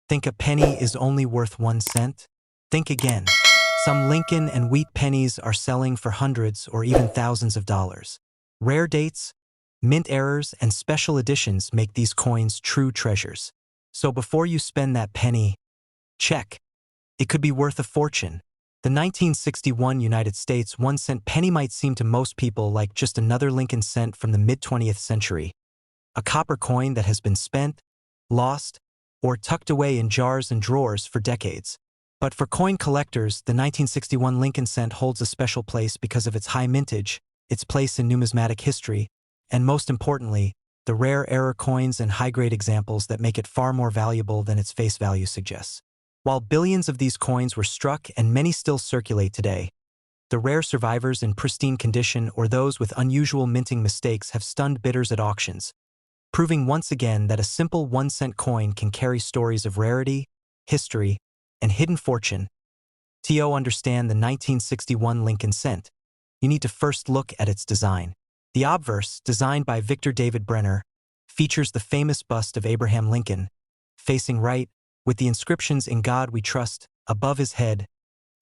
Think a penny is only worth 1 cent? Think again. Some Lincoln and wheat pennies are selling for hundreds or even thousands of dollars. Rare dates, mint errors, and special editions make these coins true treasures. So before you spend that penny, check. It could be worth a fortune. The 1961 United States 1 cent penny might seem to most people like just another Lincoln cent from the mid-20th century. A copper coin that has been spent, lost, or tucked away in jars and drawers for decades. But for coin collectors, the 1961 Lincoln cent holds a special place because of its high mintage, its place in numismatic history, and most importantly, the rare error coins and high-grade examples that make it far more valuable than its face value suggests. While billions of these coins were struck and many still circulate today, the rare survivors in pristine condition or those with unusual minting mistakes have stunned bidders at auctions, proving once again that a simple 1 cent coin can carry stories of rarity, history, and hidden fortune. To understand the 1961 Lincoln cent, you need to first look at its design. The obverse, designed by Victor David Brenner, features the famous bust of Abraham Lincoln, facing right, with the inscriptions "In God We Trust" above his head,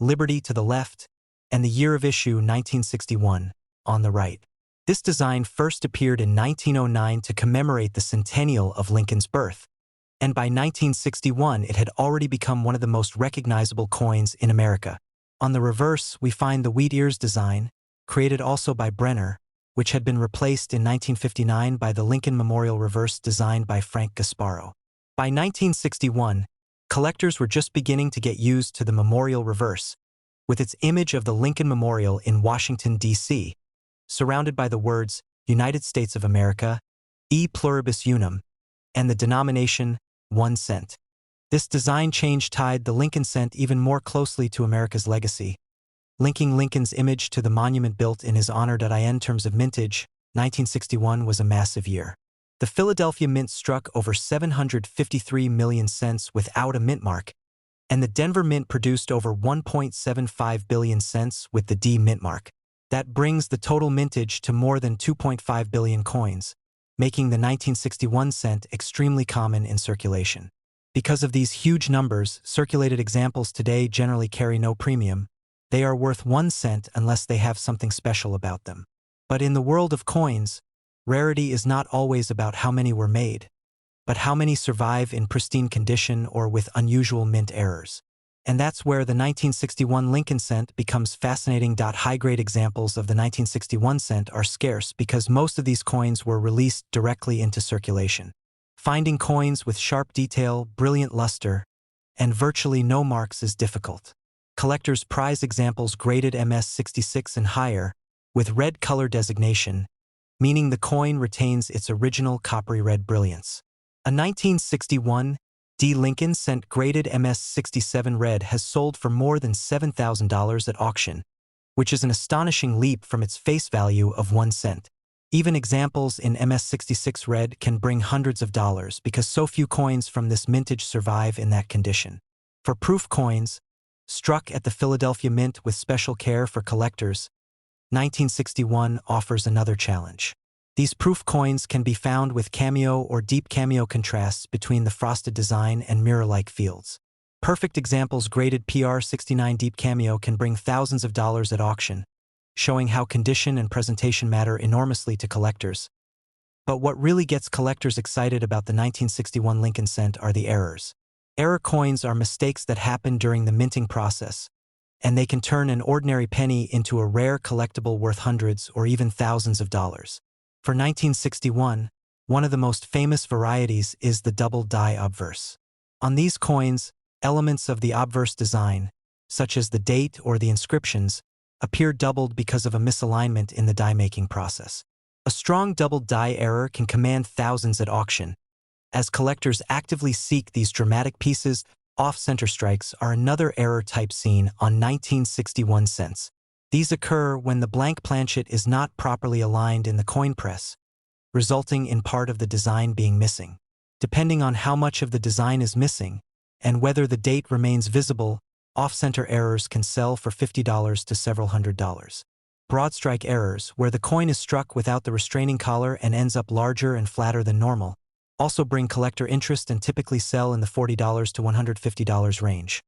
"Liberty" to the left, and the year of issue 1961 on the right. This design first appeared in 1909 to commemorate the centennial of Lincoln's birth, and by 1961 it had already become one of the most recognizable coins in America. On the reverse, we find the wheat ears design, created also by Brenner, which had been replaced in 1959 by the Lincoln Memorial reverse designed by Frank Gasparo. By 1961, collectors were just beginning to get used to the Memorial reverse, with its image of the Lincoln Memorial in Washington, D.C., surrounded by the words United States of America, E pluribus unum, and the denomination 1 cent. This design change tied the Lincoln cent even more closely to America's legacy, linking Lincoln's image to the monument built in his honor. In terms of mintage, 1961 was a massive year. The Philadelphia Mint struck over 753 million cents without a mint mark, and the Denver Mint produced over 1.75 billion cents with the D mint mark. That brings the total mintage to more than 2.5 billion coins, making the 1961 cent extremely common in circulation. Because of these huge numbers, circulated examples today generally carry no premium. They are worth 1 cent unless they have something special about them. But in the world of coins, rarity is not always about how many were made, but how many survive in pristine condition or with unusual mint errors. And that's where the 1961 Lincoln cent becomes fascinating. High-grade examples of the 1961 cent are scarce because most of these coins were released directly into circulation. Finding coins with sharp detail, brilliant luster, and virtually no marks is difficult. Collectors prize examples graded MS66 and higher, with red color designation, meaning the coin retains its original coppery red brilliance. A 1961 D Lincoln cent graded MS67 red has sold for more than $7,000 at auction, which is an astonishing leap from its face value of 1 cent. Even examples in MS66 red can bring hundreds of dollars because so few coins from this mintage survive in that condition. For proof coins, struck at the Philadelphia Mint with special care for collectors, 1961 offers another challenge. These proof coins can be found with cameo or deep cameo contrasts between the frosted design and mirror-like fields. Perfect examples graded PR69 deep cameo can bring thousands of dollars at auction, showing how condition and presentation matter enormously to collectors. But what really gets collectors excited about the 1961 Lincoln cent are the errors. Error coins are mistakes that happen during the minting process, and they can turn an ordinary penny into a rare collectible worth hundreds or even thousands of dollars. For 1961, one of the most famous varieties is the double die obverse. On these coins, elements of the obverse design, such as the date or the inscriptions, appear doubled because of a misalignment in the die-making process. A strong double die error can command thousands at auction. As collectors actively seek these dramatic pieces, off-center strikes are another error type seen on 1961 cents. These occur when the blank planchet is not properly aligned in the coin press, resulting in part of the design being missing. Depending on how much of the design is missing and whether the date remains visible, off-center errors can sell for $50 to several $100s. Broad strike errors, where the coin is struck without the restraining collar and ends up larger and flatter than normal, also bring collector interest and typically sell in the $40 to $150 range.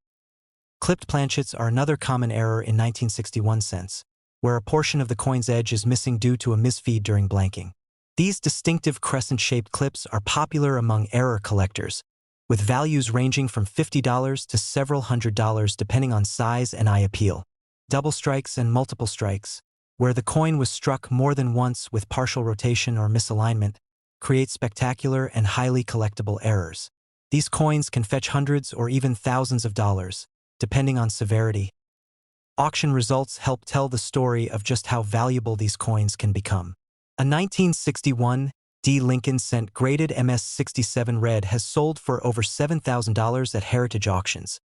Clipped planchets are another common error in 1961 cents, where a portion of the coin's edge is missing due to a misfeed during blanking. These distinctive crescent-shaped clips are popular among error collectors, with values ranging from $50 to several $100 depending on size and eye appeal. Double strikes and multiple strikes, where the coin was struck more than once with partial rotation or misalignment, create spectacular and highly collectible errors. These coins can fetch hundreds or even thousands of dollars, depending on severity. Auction results help tell the story of just how valuable these coins can become. A 1961 D. Lincoln cent graded MS-67 red has sold for over $7,000 at Heritage Auctions,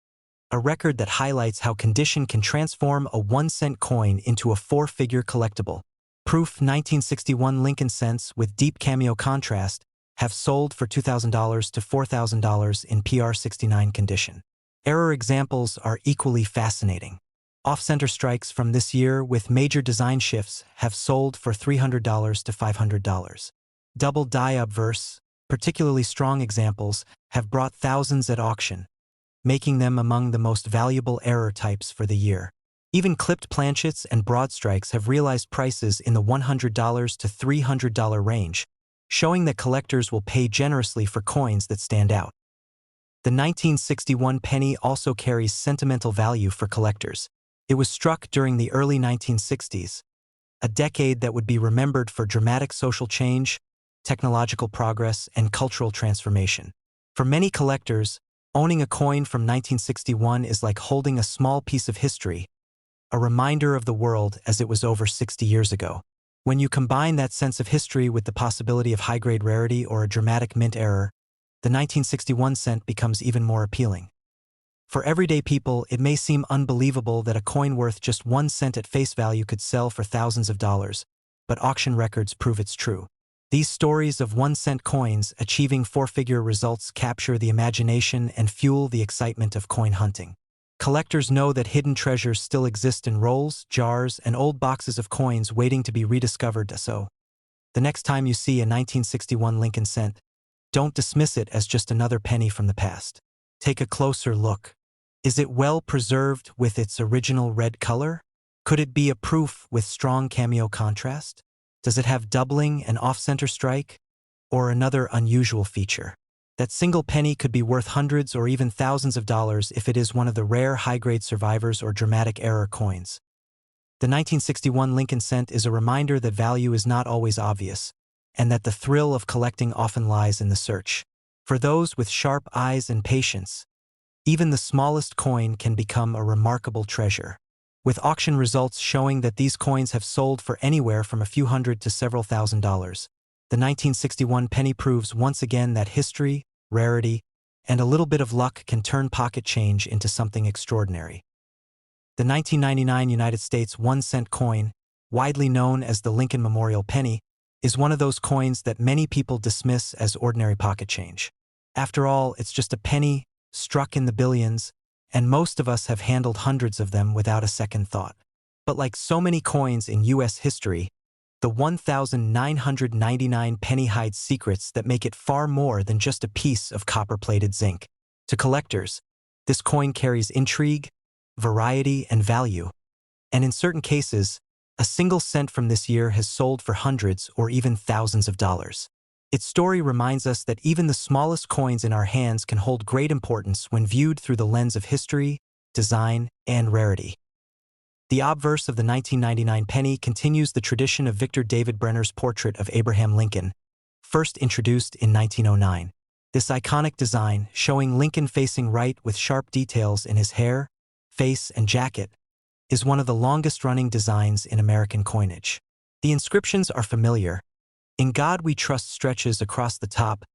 a record that highlights how condition can transform a 1-cent coin into a 4-figure collectible. Proof 1961 Lincoln cents with deep cameo contrast have sold for $2,000 to $4,000 in PR69 condition. Error examples are equally fascinating. Off-center strikes from this year with major design shifts have sold for $300 to $500. Double die obverse, particularly strong examples, have brought thousands at auction, making them among the most valuable error types for the year. Even clipped planchets and broad strikes have realized prices in the $100 to $300 range, showing that collectors will pay generously for coins that stand out. The 1961 penny also carries sentimental value for collectors. It was struck during the early 1960s, a decade that would be remembered for dramatic social change, technological progress, and cultural transformation. For many collectors, owning a coin from 1961 is like holding a small piece of history, a reminder of the world as it was over 60 years ago. When you combine that sense of history with the possibility of high-grade rarity or a dramatic mint error, the 1961 cent becomes even more appealing. For everyday people, it may seem unbelievable that a coin worth just 1 cent at face value could sell for thousands of dollars, but auction records prove it's true. These stories of 1-cent coins achieving 4-figure results capture the imagination and fuel the excitement of coin hunting. Collectors know that hidden treasures still exist in rolls, jars, and old boxes of coins waiting to be rediscovered, so the next time you see a 1961 Lincoln cent, don't dismiss it as just another penny from the past. Take a closer look. Is it well preserved with its original red color? Could it be a proof with strong cameo contrast? Does it have doubling and off-center strike? Or another unusual feature? That single penny could be worth hundreds or even thousands of dollars if it is one of the rare high-grade survivors or dramatic error coins. The 1961 Lincoln cent is a reminder that value is not always obvious, and that the thrill of collecting often lies in the search. For those with sharp eyes and patience, even the smallest coin can become a remarkable treasure. With auction results showing that these coins have sold for anywhere from a few hundred to several $1,000s, the 1961 penny proves once again that history, rarity, and a little bit of luck can turn pocket change into something extraordinary. The 1999 United States 1-cent coin, widely known as the Lincoln Memorial Penny, is one of those coins that many people dismiss as ordinary pocket change. After all, it's just a penny, struck in the billions, and most of us have handled hundreds of them without a second thought. But like so many coins in U.S. history, the 1,999 penny hides secrets that make it far more than just a piece of copper-plated zinc. To collectors, this coin carries intrigue, variety, and value. And in certain cases, a single cent from this year has sold for hundreds or even thousands of dollars. Its story reminds us that even the smallest coins in our hands can hold great importance when viewed through the lens of history, design, and rarity. The obverse of the 1999 penny continues the tradition of Victor David Brenner's portrait of Abraham Lincoln, first introduced in 1909. This iconic design, showing Lincoln facing right with sharp details in his hair, face, and jacket, is one of the longest-running designs in American coinage. The inscriptions are familiar. "In God We Trust" stretches across the top,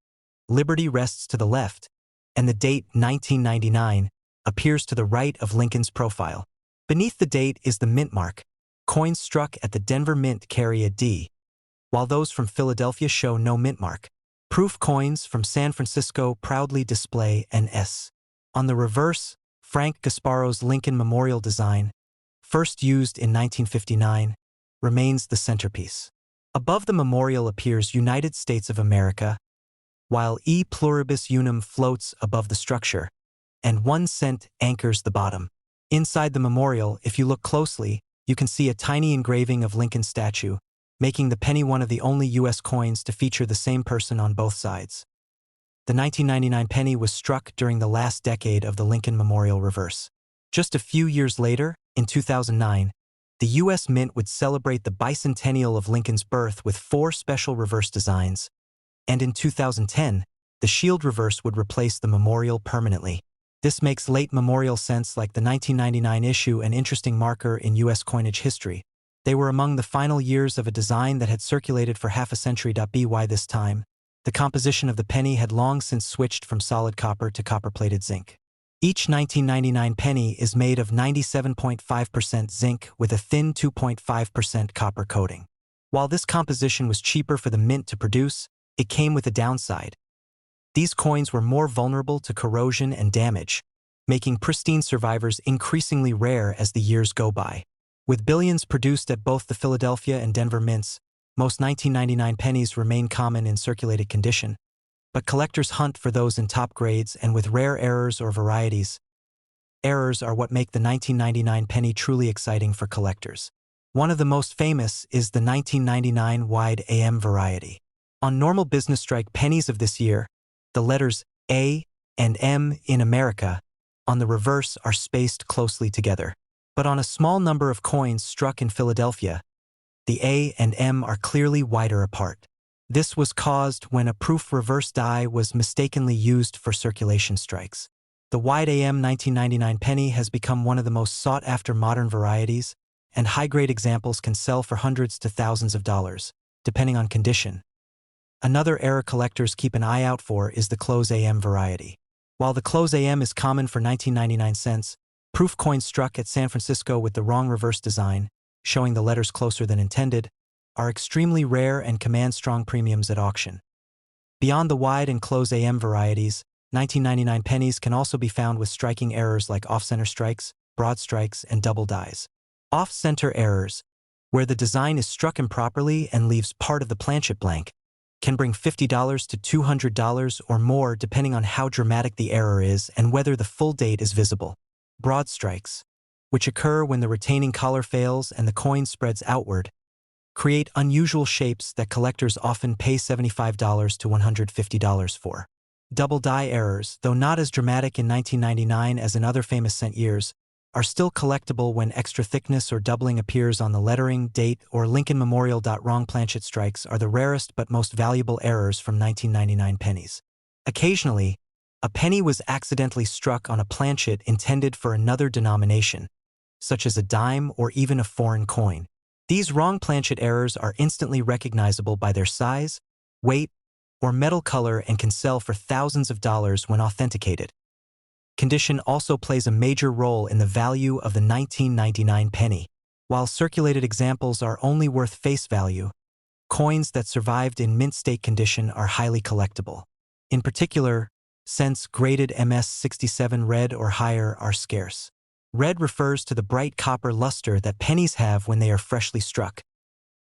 "Liberty rests to the left," and the date 1999 appears to the right of Lincoln's profile. Beneath the date is the mint mark. Coins struck at the Denver Mint carry a D, while those from Philadelphia show no mint mark. Proof coins from San Francisco proudly display an S. On the reverse, Frank Gasparo's Lincoln Memorial design, first used in 1959, remains the centerpiece. Above the memorial appears United States of America, while E pluribus unum floats above the structure, and 1 cent anchors the bottom. Inside the memorial, if you look closely, you can see a tiny engraving of Lincoln's statue, making the penny one of the only U.S. coins to feature the same person on both sides. The 1999 penny was struck during the last decade of the Lincoln Memorial reverse. Just a few years later, in 2009, the U.S. Mint would celebrate the bicentennial of Lincoln's birth with 4 special reverse designs, and in 2010, the shield reverse would replace the memorial permanently. This makes late memorial cents like the 1999 issue an interesting marker in U.S. coinage history. They were among the final years of a design that had circulated for half a century. By this time, the composition of the penny had long since switched from solid copper to copper-plated zinc. Each 1999 penny is made of 97.5% zinc with a thin 2.5% copper coating. While this composition was cheaper for the mint to produce, it came with a downside. These coins were more vulnerable to corrosion and damage, making pristine survivors increasingly rare as the years go by. With billions produced at both the Philadelphia and Denver mints, most 1999 pennies remain common in circulated condition, but collectors hunt for those in top grades and with rare errors or varieties. Errors are what make the 1999 penny truly exciting for collectors. One of the most famous is the 1999 wide AM variety. On normal business strike pennies of this year, the letters A and M in America on the reverse are spaced closely together. But on a small number of coins struck in Philadelphia, the A and M are clearly wider apart. This was caused when a proof reverse die was mistakenly used for circulation strikes. The wide AM 1999 penny has become one of the most sought-after modern varieties, and high-grade examples can sell for hundreds to thousands of dollars, depending on condition. Another error collectors keep an eye out for is the close AM variety. While the close AM is common for 1999 cents, proof coins struck at San Francisco with the wrong reverse design, showing the letters closer than intended, are extremely rare and command strong premiums at auction. Beyond the wide and close AM varieties, 1999 pennies can also be found with striking errors like off-center strikes, broad strikes, and double dies. Off-center errors, where the design is struck improperly and leaves part of the planchet blank, can bring $50 to $200 or more depending on how dramatic the error is and whether the full date is visible. Broad strikes, which occur when the retaining collar fails and the coin spreads outward, create unusual shapes that collectors often pay $75 to $150 for. Double die errors, though not as dramatic in 1999 as in other famous cent years, are still collectible when extra thickness or doubling appears on the lettering, date, or Lincoln Memorial. Wrong planchet strikes are the rarest but most valuable errors from 1999 pennies. Occasionally, a penny was accidentally struck on a planchet intended for another denomination, such as a dime or even a foreign coin. These wrong planchet errors are instantly recognizable by their size, weight, or metal color and can sell for thousands of dollars when authenticated. Condition also plays a major role in the value of the 1999 penny. While circulated examples are only worth face value, coins that survived in mint state condition are highly collectible. In particular, cents graded MS67 red or higher are scarce. Red refers to the bright copper luster that pennies have when they are freshly struck.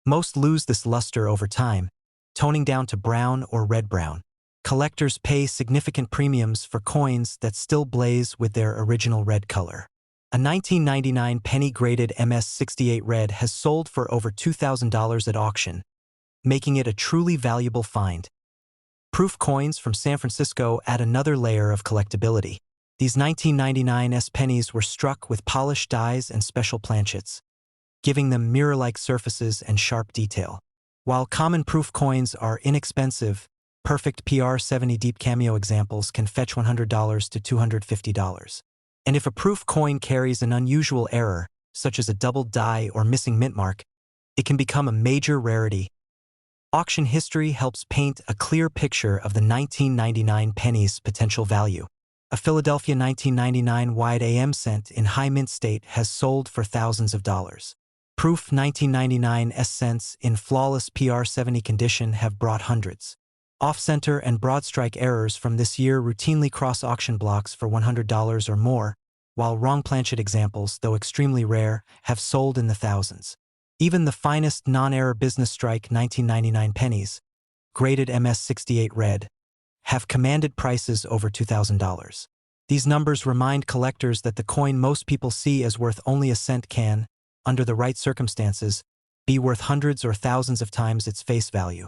Most lose this luster over time, toning down to brown or red-brown. Collectors pay significant premiums for coins that still blaze with their original red color. A 1999 penny graded MS68 red has sold for over $2,000 at auction, making it a truly valuable find. Proof coins from San Francisco add another layer of collectability. These 1999 S pennies were struck with polished dies and special planchets, giving them mirror-like surfaces and sharp detail. While common proof coins are inexpensive, perfect PR70 deep cameo examples can fetch $100 to $250. And if a proof coin carries an unusual error, such as a doubled die or missing mint mark, it can become a major rarity. Auction history helps paint a clear picture of the 1999 penny's potential value. A Philadelphia 1999 wide AM cent in high mint state has sold for thousands of dollars. Proof 1999 S cents in flawless PR70 condition have brought hundreds. Off-center and broad strike errors from this year routinely cross auction blocks for $100 or more, while wrong planchet examples, though extremely rare, have sold in the thousands. Even the finest non-error business strike 1999 pennies, graded MS68 red, have commanded prices over $2,000. These numbers remind collectors that the coin most people see as worth only a cent can, under the right circumstances, be worth hundreds or thousands of times its face value.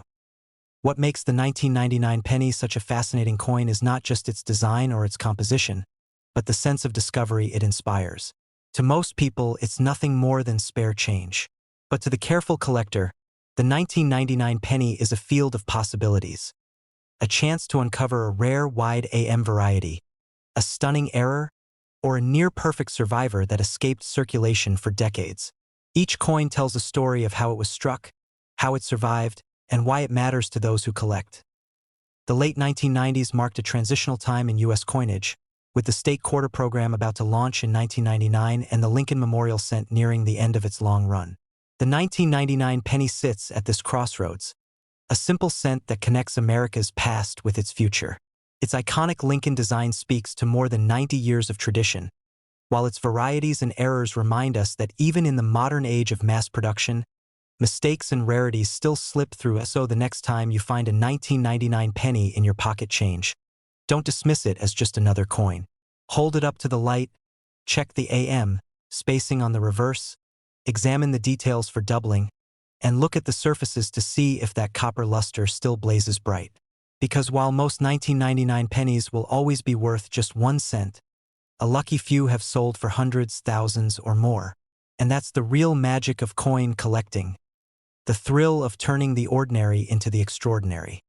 What makes the 1999 penny such a fascinating coin is not just its design or its composition, but the sense of discovery it inspires. To most people, it's nothing more than spare change. But to the careful collector, the 1999 penny is a field of possibilities. A chance to uncover a rare wide AM variety, a stunning error, or a near-perfect survivor that escaped circulation for decades. Each coin tells a story of how it was struck, how it survived, and why it matters to those who collect. The late 1990s marked a transitional time in U.S. coinage, with the state quarter program about to launch in 1999 and the Lincoln Memorial Cent nearing the end of its long run. The 1999 penny sits at this crossroads, a simple cent that connects America's past with its future. Its iconic Lincoln design speaks to more than 90 years of tradition, while its varieties and errors remind us that even in the modern age of mass production, mistakes and rarities still slip through. So the next time you find a 1999 penny in your pocket change, don't dismiss it as just another coin. Hold it up to the light, check the AM, spacing on the reverse, examine the details for doubling, and look at the surfaces to see if that copper luster still blazes bright. Because while most 1999 pennies will always be worth just 1 cent, a lucky few have sold for hundreds, thousands, or more. And that's the real magic of coin collecting, the thrill of turning the ordinary into the extraordinary.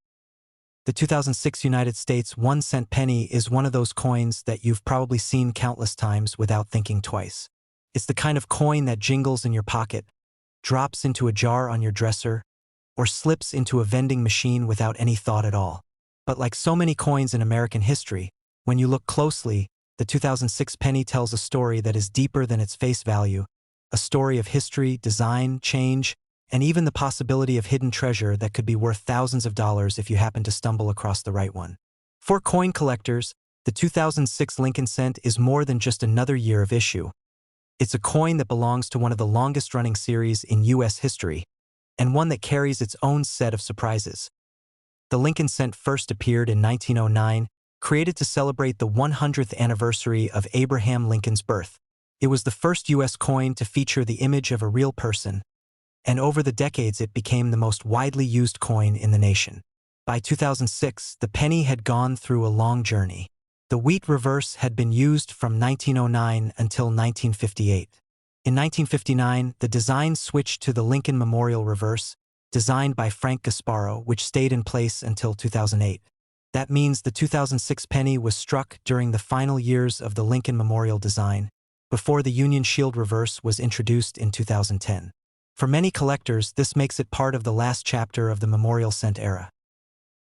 The 2006 United States 1-cent penny is one of those coins that you've probably seen countless times without thinking twice. It's the kind of coin that jingles in your pocket, drops into a jar on your dresser, or slips into a vending machine without any thought at all. But like so many coins in American history, when you look closely, the 2006 penny tells a story that is deeper than its face value, a story of history, design, change, and even the possibility of hidden treasure that could be worth thousands of dollars if you happen to stumble across the right one. For coin collectors, the 2006 Lincoln Cent is more than just another year of issue. It's a coin that belongs to one of the longest-running series in U.S. history, and one that carries its own set of surprises. The Lincoln Cent first appeared in 1909, created to celebrate the 100th anniversary of Abraham Lincoln's birth. It was the first U.S. coin to feature the image of a real person, and over the decades it became the most widely used coin in the nation. By 2006, the penny had gone through a long journey. The wheat reverse had been used from 1909 until 1958. In 1959, the design switched to the Lincoln Memorial reverse, designed by Frank Gasparro, which stayed in place until 2008. That means the 2006 penny was struck during the final years of the Lincoln Memorial design, before the Union Shield reverse was introduced in 2010. For many collectors, this makes it part of the last chapter of the Memorial Cent era.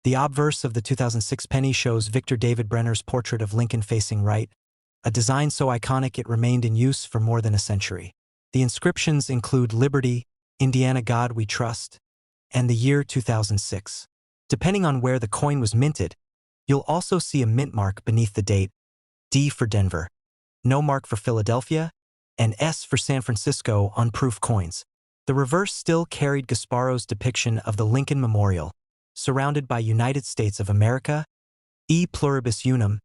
The obverse of the 2006 penny shows Victor David Brenner's portrait of Lincoln facing right, a design so iconic it remained in use for more than a century. The inscriptions include Liberty, Indiana God We Trust, and the year 2006. Depending on where the coin was minted, you'll also see a mint mark beneath the date, D for Denver, no mark for Philadelphia, and S for San Francisco on proof coins. The reverse still carried Gasparro's depiction of the Lincoln Memorial, surrounded by United States of America, E pluribus unum,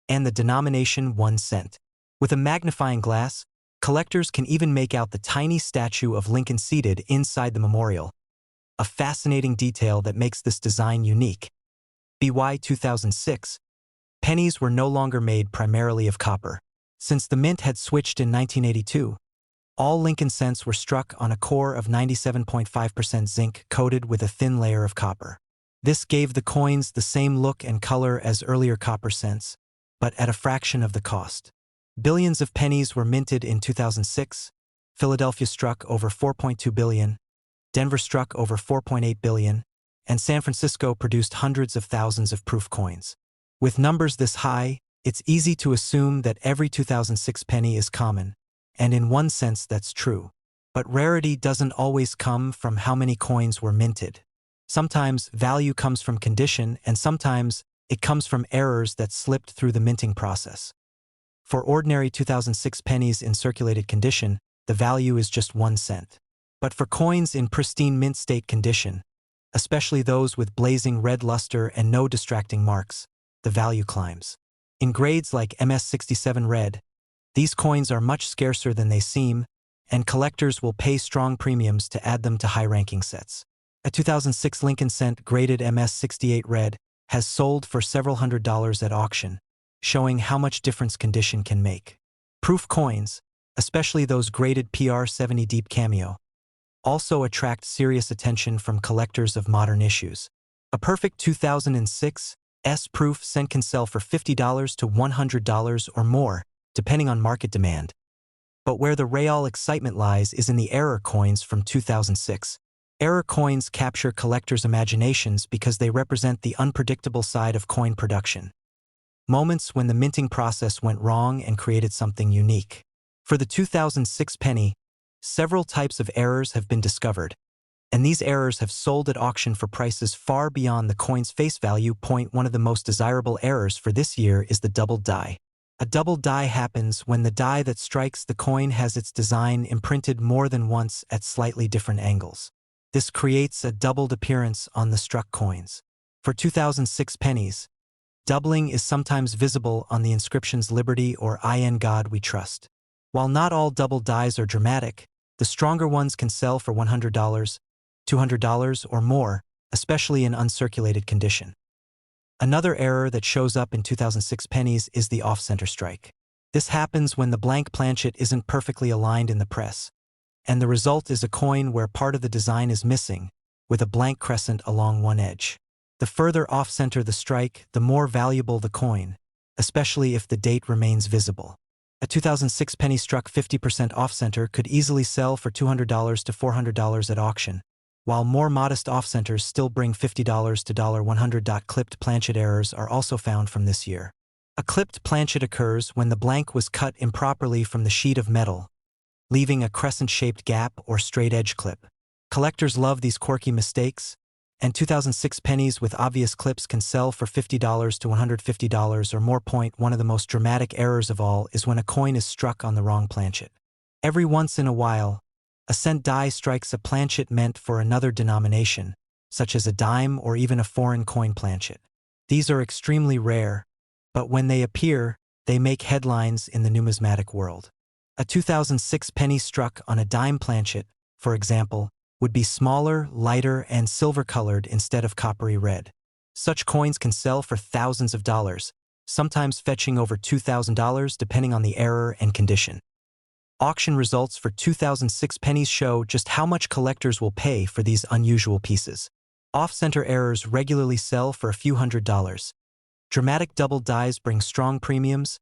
and the denomination 1 cent. With a magnifying glass, collectors can even make out the tiny statue of Lincoln seated inside the memorial, a fascinating detail that makes this design unique. BY 2006, pennies were no longer made primarily of copper. Since the mint had switched in 1982, all Lincoln cents were struck on a core of 97.5% zinc coated with a thin layer of copper. This gave the coins the same look and color as earlier copper cents, but at a fraction of the cost. Billions of pennies were minted in 2006. Philadelphia struck over 4.2 billion, Denver struck over 4.8 billion, and San Francisco produced hundreds of thousands of proof coins. With numbers this high, it's easy to assume that every 2006 penny is common, and in one sense that's true. But rarity doesn't always come from how many coins were minted. Sometimes value comes from condition, and sometimes it comes from errors that slipped through the minting process. For ordinary 2006 pennies in circulated condition, the value is just 1 cent. But for coins in pristine mint state condition, especially those with blazing red luster and no distracting marks. The value climbs. In grades like MS67 Red, these coins are much scarcer than they seem, and collectors will pay strong premiums to add them to high-ranking sets. A 2006 Lincoln Cent graded MS68 Red has sold for several $100s at auction, showing how much difference condition can make. Proof coins, especially those graded PR70 Deep Cameo, also attract serious attention from collectors of modern issues. A perfect 2006 S-Proof Cent can sell for $50 to $100 or more, depending on market demand. But where the real excitement lies is in the error coins from 2006. Error coins capture collectors' imaginations because they represent the unpredictable side of coin production. Moments when the minting process went wrong and created something unique. For the 2006 penny, several types of errors have been discovered, and these errors have sold at auction for prices far beyond the coin's face value. One of the most desirable errors for this year is the doubled die. A doubled die happens when the die that strikes the coin has its design imprinted more than once at slightly different angles. This creates a doubled appearance on the struck coins. For 2006 pennies, doubling is sometimes visible on the inscriptions Liberty or In God We Trust. While not all double dies are dramatic, the stronger ones can sell for $100, $200 or more, especially in uncirculated condition. Another error that shows up in 2006 pennies is the off-center strike. This happens when the blank planchet isn't perfectly aligned in the press, and the result is a coin where part of the design is missing, with a blank crescent along one edge. The further off-center the strike, the more valuable the coin, especially if the date remains visible. A 2006 penny struck 50% off-center could easily sell for $200 to $400 at auction, while more modest off-centers still bring $50 to $100. Clipped planchet errors are also found from this year. A clipped planchet occurs when the blank was cut improperly from the sheet of metal, leaving a crescent-shaped gap or straight edge clip. Collectors love these quirky mistakes, and 2006 pennies with obvious clips can sell for $50 to $150 or more. One of the most dramatic errors of all is when a coin is struck on the wrong planchet. Every once in a while, a cent die strikes a planchet meant for another denomination, such as a dime or even a foreign coin planchet. These are extremely rare, but when they appear, they make headlines in the numismatic world. A 2006 penny struck on a dime planchet, for example, would be smaller, lighter, and silver-colored instead of coppery red. Such coins can sell for thousands of dollars, sometimes fetching over $2,000 depending on the error and condition. Auction results for 2006 pennies show just how much collectors will pay for these unusual pieces. Off-center errors regularly sell for a few $100s. Dramatic double dies bring strong premiums,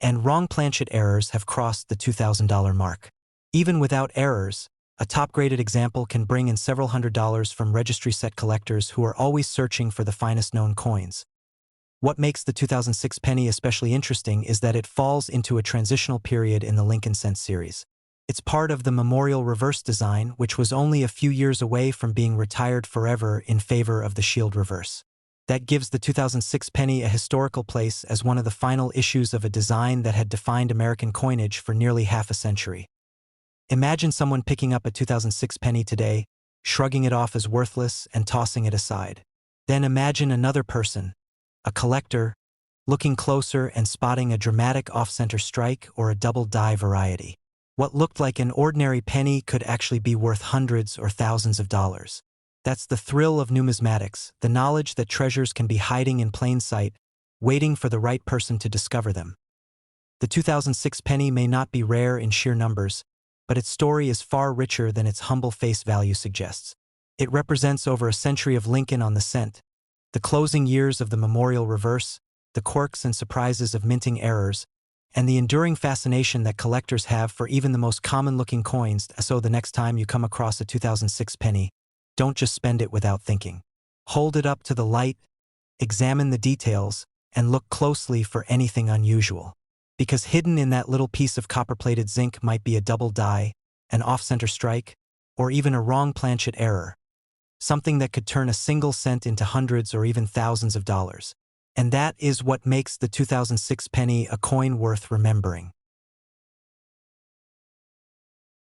and wrong planchet errors have crossed the $2,000 mark. Even without errors, a top-graded example can bring in several $100s from registry set collectors who are always searching for the finest known coins. What makes the 2006 penny especially interesting is that it falls into a transitional period in the Lincoln Cent series. It's part of the Memorial Reverse design, which was only a few years away from being retired forever in favor of the Shield Reverse. That gives the 2006 penny a historical place as one of the final issues of a design that had defined American coinage for nearly half a century. Imagine someone picking up a 2006 penny today, shrugging it off as worthless and tossing it aside. Then imagine another person, a collector, looking closer and spotting a dramatic off-center strike or a double die variety. What looked like an ordinary penny could actually be worth hundreds or thousands of dollars. That's the thrill of numismatics, the knowledge that treasures can be hiding in plain sight, waiting for the right person to discover them. The 2006 penny may not be rare in sheer numbers, but its story is far richer than its humble face value suggests. It represents over a century of Lincoln on the cent, the closing years of the Memorial Reverse, the quirks and surprises of minting errors, and the enduring fascination that collectors have for even the most common-looking coins. So the next time you come across a 2006 penny, don't just spend it without thinking. Hold it up to the light, examine the details, and look closely for anything unusual. Because hidden in that little piece of copper-plated zinc might be a double die, an off-center strike, or even a wrong planchet error. Something that could turn a single cent into hundreds or even thousands of dollars. And that is what makes the 2006 penny a coin worth remembering.